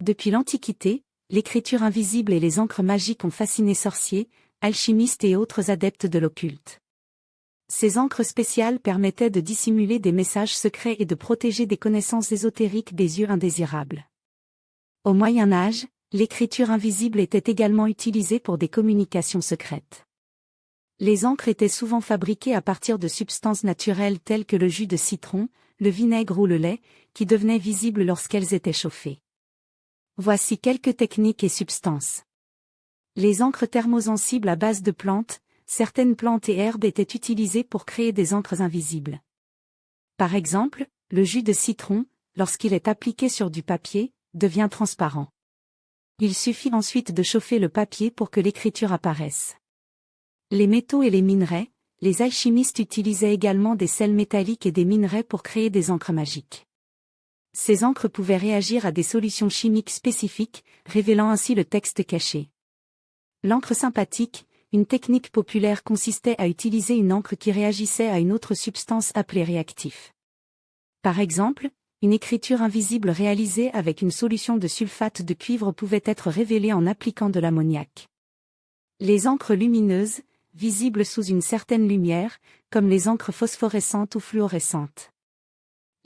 Depuis l'Antiquité, l'écriture invisible et les encres magiques ont fasciné sorciers, alchimistes et autres adeptes de l'occulte. Ces encres spéciales permettaient de dissimuler des messages secrets et de protéger des connaissances ésotériques des yeux indésirables. Au Moyen Âge, l'écriture invisible était également utilisée pour des communications secrètes. Les encres étaient souvent fabriquées à partir de substances naturelles telles que le jus de citron, le vinaigre ou le lait, qui devenaient visibles lorsqu'elles étaient chauffées. Voici quelques techniques et substances. Les encres thermosensibles à base de plantes, certaines plantes et herbes étaient utilisées pour créer des encres invisibles. Par exemple, le jus de citron, lorsqu'il est appliqué sur du papier, devient transparent. Il suffit ensuite de chauffer le papier pour que l'écriture apparaisse. Les métaux et les minerais, les alchimistes utilisaient également des sels métalliques et des minerais pour créer des encres magiques. Ces encres pouvaient réagir à des solutions chimiques spécifiques, révélant ainsi le texte caché. L'encre sympathique, une technique populaire consistait à utiliser une encre qui réagissait à une autre substance appelée réactif. Par exemple, une écriture invisible réalisée avec une solution de sulfate de cuivre pouvait être révélée en appliquant de l'ammoniac. Les encres lumineuses, visibles sous une certaine lumière, comme les encres phosphorescentes ou fluorescentes.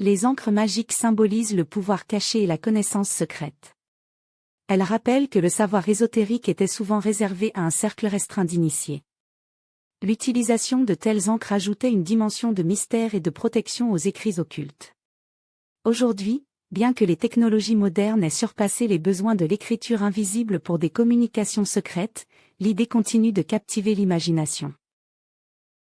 Les encres magiques symbolisent le pouvoir caché et la connaissance secrète. Elles rappellent que le savoir ésotérique était souvent réservé à un cercle restreint d'initiés. L'utilisation de telles encres ajoutait une dimension de mystère et de protection aux écrits occultes. Aujourd'hui, bien que les technologies modernes aient surpassé les besoins de l'écriture invisible pour des communications secrètes, l'idée continue de captiver l'imagination.